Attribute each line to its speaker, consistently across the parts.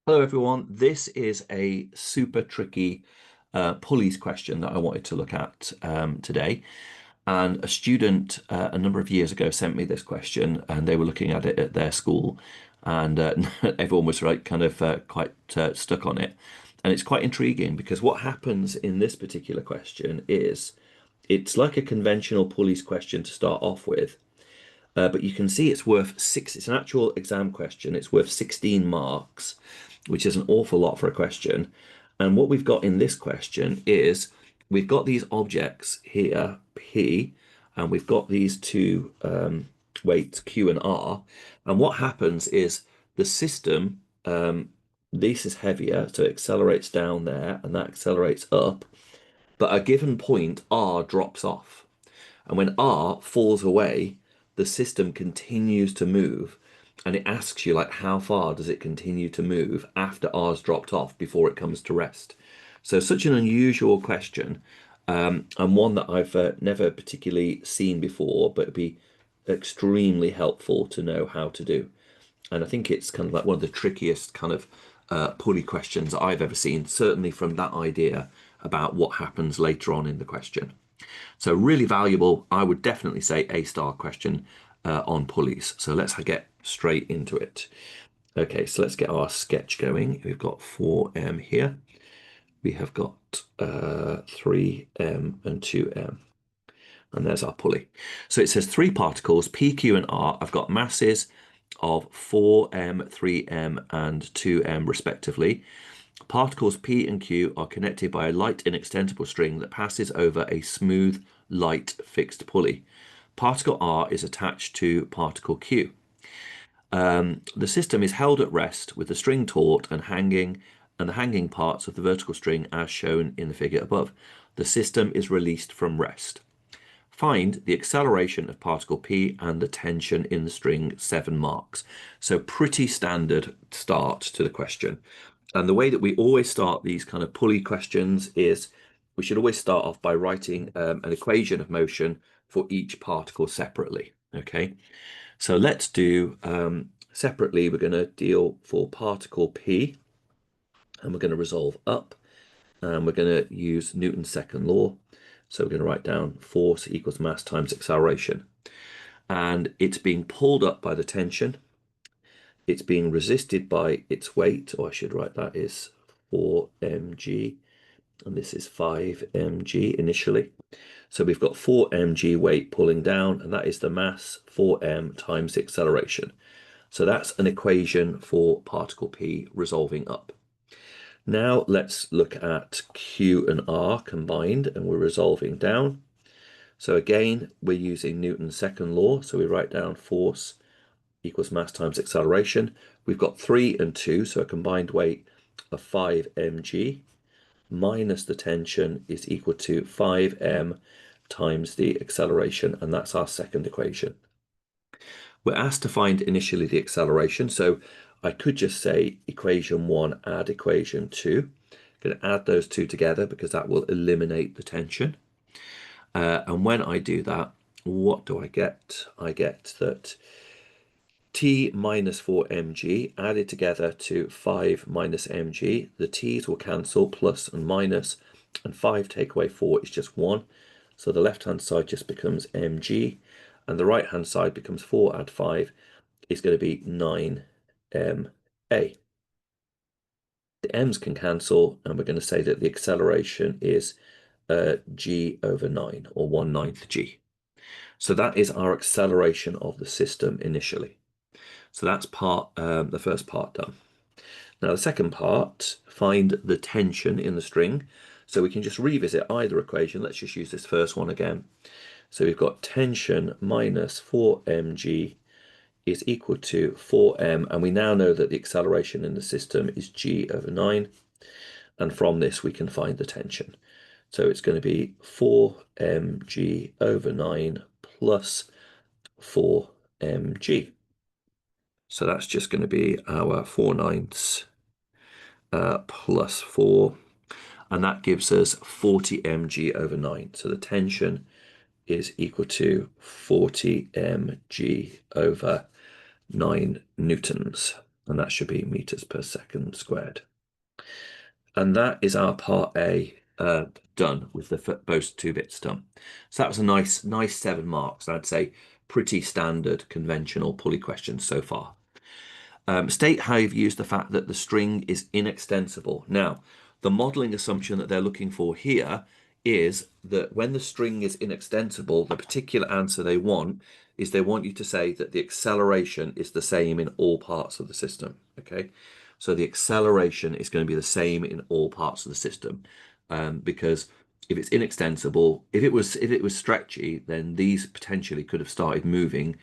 Speaker 1: Hello everyone, this is a super tricky pulleys question that I wanted to look at today. And a student a number of years ago sent me this question and they were looking at it at their school and everyone was quite stuck on it. And it's quite intriguing because what happens in this particular question is it's like a conventional pulleys question to start off with. But you can see it's worth it's an actual exam question. It's worth 16 marks, which is an awful lot for a question. And what we've got in this question is we've got these objects here, P, and we've got these two weights, Q and R. And what happens is the system, this is heavier, so it accelerates down there and that accelerates up. But at a given point, R drops off. And when R falls away, the system continues to move. And it asks you, like, how far does it continue to move after R's dropped off before it comes to rest? So such an unusual question, and one that I've never particularly seen before, but it'd be extremely helpful to know how to do. And I think it's kind of like one of the trickiest kind of pulley questions I've ever seen, certainly from that idea about what happens later on in the question. So really valuable, I would definitely say A-star question on pulleys. So let's get straight into it. Okay, so let's get our sketch going. We've got 4M here. We have got 3M and 2M. And there's our pulley. So it says three particles, P, Q, and R. I've got masses of 4M, 3M, and 2M respectively. Particles P and Q are connected by a light inextensible string that passes over a smooth, light, fixed pulley. Particle R is attached to particle Q. The system is held at rest with the string taut and the hanging parts of the vertical string as shown in the figure above. The system is released from rest. Find the acceleration of particle P and the tension in the string, 7 marks. So pretty standard start to the question. And the way that we always start these kind of pulley questions is we should always start off by writing an equation of motion for each particle separately. Okay, so let's do separately, we're going to deal for particle P and we're going to resolve up and we're going to use Newton's second law. So we're going to write down force equals mass times acceleration. And it's being pulled up by the tension. It's being resisted by its weight, or I should write that is 4mg, and this is 5mg initially. So we've got 4mg weight pulling down, and that is the mass 4m times the acceleration. So that's an equation for particle P resolving up. Now let's look at Q and R combined, and we're resolving down. So again, we're using Newton's second law. So we write down force equals mass times acceleration. We've got 3 and 2, so a combined weight of 5mg minus the tension is equal to 5m times the acceleration, and that's our second equation. We're asked to find initially the acceleration, so I could just say equation 1 add equation 2. I'm going to add those two together because that will eliminate the tension. And when I do that, what do I get? I get that T minus 4mg added together to 5 minus mg. The t's will cancel, plus and minus, and 5 take away 4 is just 1. So the left-hand side just becomes mg, and the right-hand side becomes 4 add 5 is going to be 9ma. The m's can cancel, and we're going to say that the acceleration is g over 9, or 1/9 g. So that is our acceleration of the system initially. So that's the first part done. Now the second part, find the tension in the string. So we can just revisit either equation. Let's just use this first one again. So we've got tension minus 4mg is equal to 4m, and we now know that the acceleration in the system is g over 9. And from this we can find the tension. So it's going to be 4mg over 9 plus 4mg. So that's just going to be our 4/9 plus 4, and that gives us 40mg over 9. So the tension is equal to 40mg over 9 newtons. and that should be meters per second squared. And that is our part A done with those 2 bits done. So that was a nice 7 marks. I'd say pretty standard conventional Pulley questions so far. State how you've used the fact that the string is inextensible. Now, the modeling assumption that they're looking for here is that when the string is inextensible, the particular answer they want is they want you to say that the acceleration is the same in all parts of the system. Okay, so the acceleration is going to be the same in all parts of the system, because if it's inextensible, if it was stretchy, then these potentially could have started moving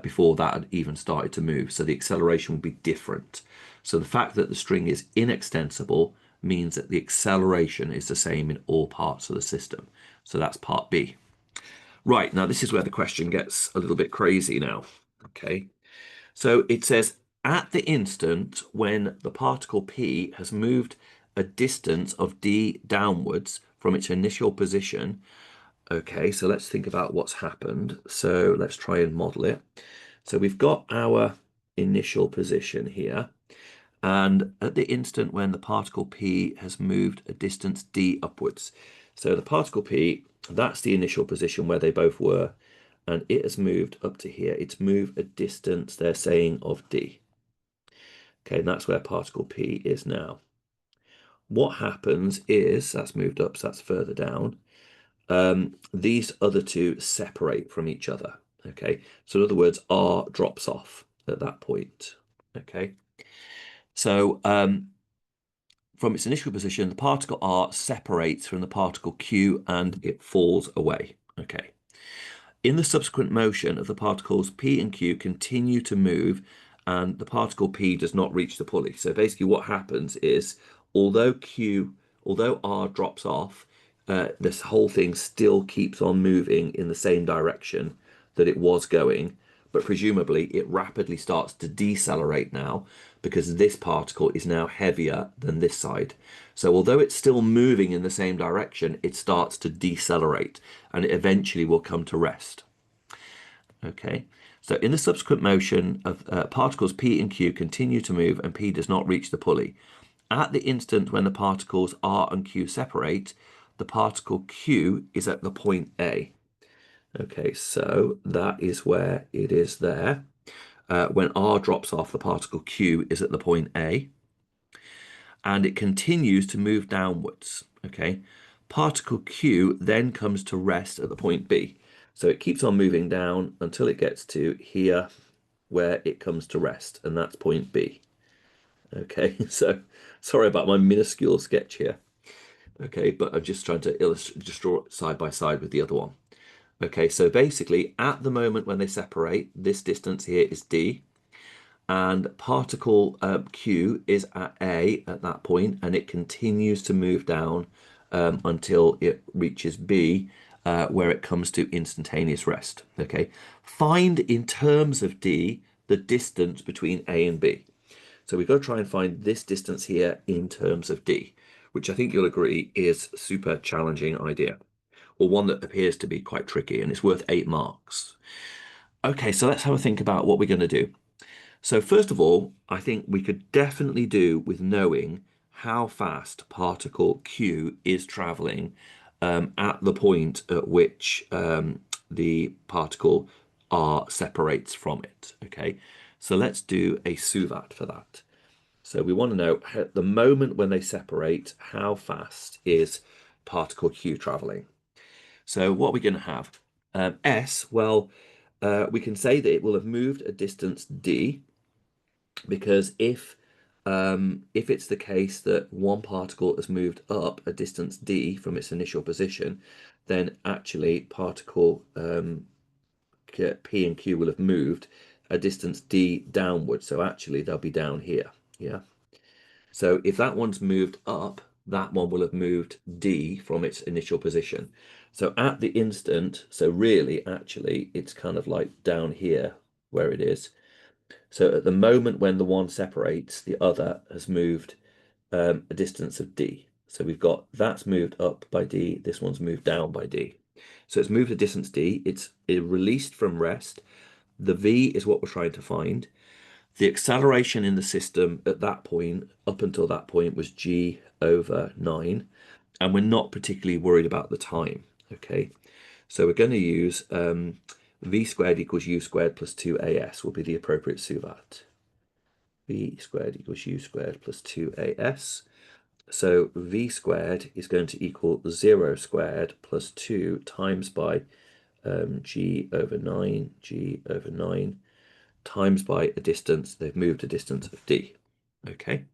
Speaker 1: before that had even started to move. So the acceleration would be different. So the fact that the string is inextensible means that the acceleration is the same in all parts of the system. So that's part B. Right, now this is where the question gets a little bit crazy now. Okay, so it says, at the instant when the particle P has moved a distance of d downwards from its initial position. Okay, so let's think about what's happened. So let's try and model it. So we've got our initial position here, and at the instant when the particle P has moved a distance d upwards. So the particle P, that's the initial position where they both were, and it has moved up to here. It's moved a distance, they're saying, of d. Okay, and that's where particle P is now. What happens is, that's moved up, so that's further down. These other two separate from each other. Okay, so in other words, R drops off at that point. Okay, so from its initial position, the particle R separates from the particle Q and it falls away. Okay, in the subsequent motion of the particles P and Q continue to move, and the particle P does not reach the pulley. So basically what happens is, although R drops off, this whole thing still keeps on moving in the same direction that it was going, but presumably it rapidly starts to decelerate now because this particle is now heavier than this side. So although it's still moving in the same direction, it starts to decelerate and it eventually will come to rest. Okay, so in the subsequent motion of particles P and Q continue to move and P does not reach the pulley. At the instant when the particles R and Q separate, the particle Q is at the point A. Okay, so that is where it is there. When R drops off, the particle Q is at the point A, and it continues to move downwards. Okay, particle Q then comes to rest at the point B. So it keeps on moving down until it gets to here, where it comes to rest, and that's point B. Okay, so sorry about my minuscule sketch here. Okay, but I'm just trying to illustrate, just draw it side by side with the other one. Okay, so basically at the moment when they separate, this distance here is D, and particle Q is at A at that point, and it continues to move down until it reaches B, where it comes to instantaneous rest. Okay, find in terms of D the distance between A and B. So we've got to try and find this distance here in terms of D, which I think you'll agree is a super challenging idea, or one that appears to be quite tricky, and it's worth 8 marks. Okay, so let's have a think about what we're going to do. So first of all, I think we could definitely do with knowing how fast particle Q is traveling at the point at which the particle R separates from it. Okay, so let's do a SUVAT for that. So we want to know at the moment when they separate, how fast is particle Q traveling? So what are we going to have? S, well, we can say that it will have moved a distance D, because if it's the case that one particle has moved up a distance D from its initial position, then actually particle P and Q will have moved a distance D downward. So actually they'll be down here. Yeah. So if that one's moved up, that one will have moved D from its initial position. So at the instant, so really, actually, it's kind of like down here where it is. So at the moment when the one separates, the other has moved a distance of D. So we've got that's moved up by D, this one's moved down by D. So it's moved a distance D, it's released from rest. The V is what we're trying to find. The acceleration in the system at that point, up until that point, was g/9, and we're not particularly worried about the time, okay? So we're going to use v squared equals u squared plus 2as will be the appropriate SUVAT. V squared equals u squared plus 2as. So v squared is going to equal 0 squared plus 2 times by g/9 times by a distance. They've moved a distance of d. Okay.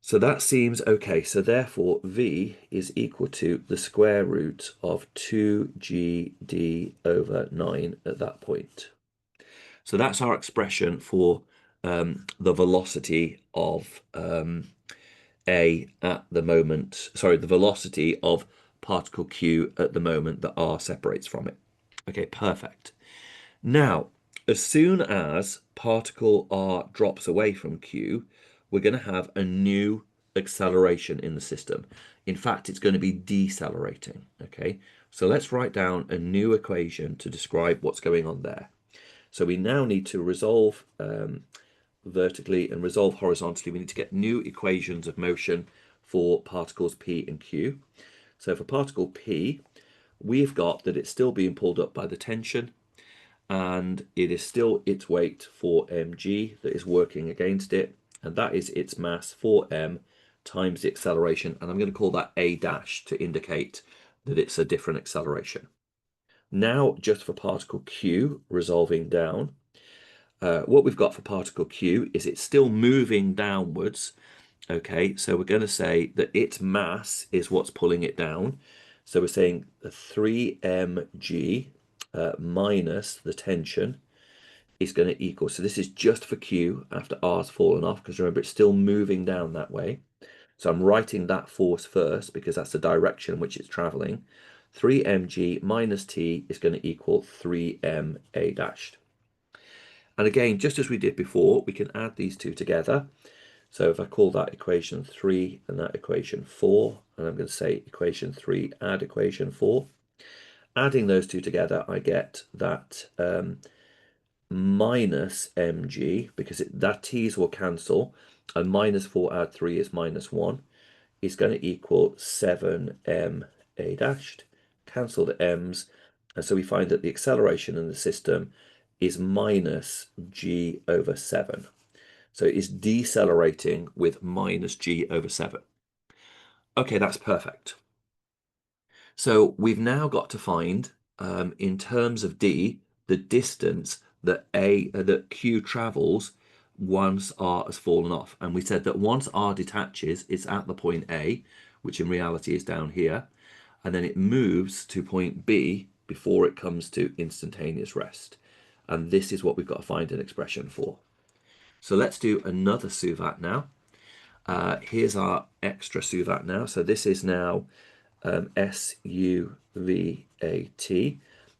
Speaker 1: So that seems okay. So therefore, v is equal to the square root of 2gd/9 at that point. So that's our expression for the velocity of A at the moment, sorry, the velocity of particle Q at the moment that R separates from it. Okay, perfect. Now, as soon as particle R drops away from Q, we're going to have a new acceleration in the system. In fact, it's going to be decelerating. Okay, so let's write down a new equation to describe what's going on there. So we now need to resolve vertically and resolve horizontally. We need to get new equations of motion for particles P and Q. So for particle P, we've got that it's still being pulled up by the tension, and it is still its weight 4mg that is working against it, and that is its mass 4m times the acceleration, and I'm going to call that A dash to indicate that it's a different acceleration. Now, just for particle Q, resolving down, what we've got for particle Q is it's still moving downwards. Okay, so we're going to say that its mass is what's pulling it down. So we're saying 3mg minus the tension is going to equal, so this is just for Q after R's fallen off, because remember it's still moving down that way. So I'm writing that force first because that's the direction in which it's traveling. 3mg minus t is going to equal 3m A dashed. And again, just as we did before, we can add these two together. So if I call that equation 3 and that equation 4, and I'm going to say equation 3 add equation 4, adding those two together, I get that minus mg, because that t's will cancel, and minus 4 add 3 is minus 1, is going to equal 7m A dashed. Cancel the m's, and so we find that the acceleration in the system is minus g/7. So it's decelerating with minus g/7. Okay, that's perfect. So we've now got to find, in terms of d, the distance that Q travels once R has fallen off. And we said that once R detaches, it's at the point A, which in reality is down here, and then it moves to point B before it comes to instantaneous rest. And this is what we've got to find an expression for. So let's do another SUVAT now. Here's our extra SUVAT now. So this is now SUVAT.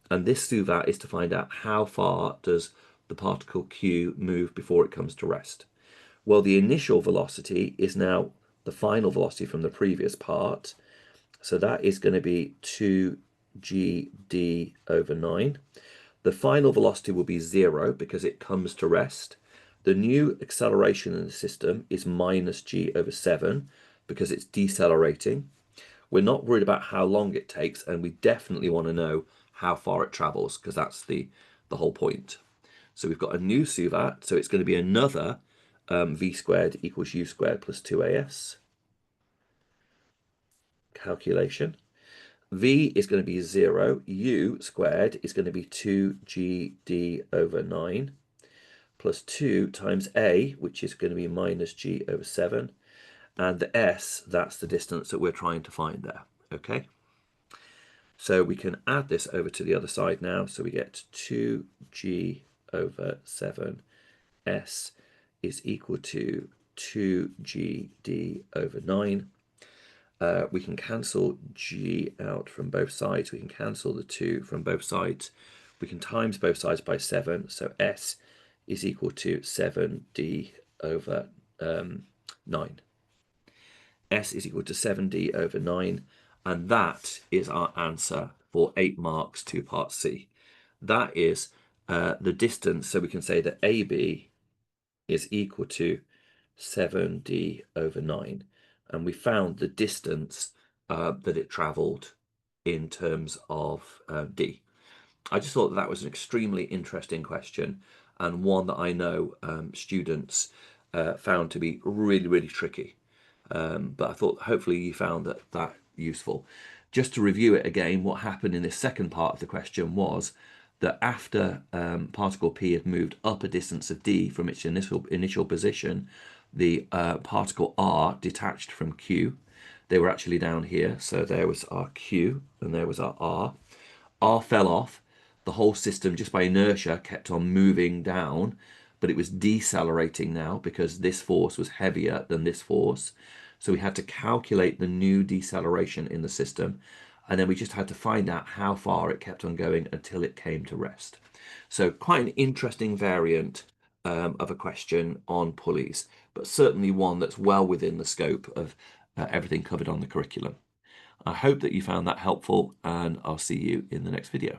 Speaker 1: And this SUVAT is to find out how far does the particle Q move before it comes to rest. Well, the initial velocity is now the final velocity from the previous part. So that is going to be 2gd/9. The final velocity will be 0 because it comes to rest. The new acceleration in the system is minus g/7 because it's decelerating. We're not worried about how long it takes, and we definitely want to know how far it travels, because that's the whole point. So we've got a new SUVAT, so it's going to be another v squared equals u squared plus 2as calculation. V is going to be 0, u squared is going to be 2gd/9 plus 2 times a, which is going to be minus g/7, and the s, that's the distance that we're trying to find there. Okay, so we can add this over to the other side now. So we get 2g/7 s is equal to 2gd/9. We can cancel g out from both sides. We can cancel the 2 from both sides. We can times both sides by 7. So s is equal to 7d/9. S is equal to 7d/9. And that is our answer for 8 marks to part C. That is the distance. So we can say that AB is equal to 7d over 9. And we found the distance that it travelled in terms of d. I just thought that was an extremely interesting question, and one that I know students found to be really, really tricky. But I thought hopefully you found that useful. Just to review it again, what happened in this second part of the question was that after particle P had moved up a distance of d from its initial position, the particle r detached from Q. They were actually down here, so there was our Q and there was our R. R fell off. The whole system, just by inertia, kept on moving down, but it was decelerating now because this force was heavier than this force. So we had to calculate the new deceleration in the system, and then we just had to find out how far it kept on going until it came to rest. So quite an interesting variant of a question on pulleys, but certainly one that's well within the scope of everything covered on the curriculum. I hope that you found that helpful, and I'll see you in the next video.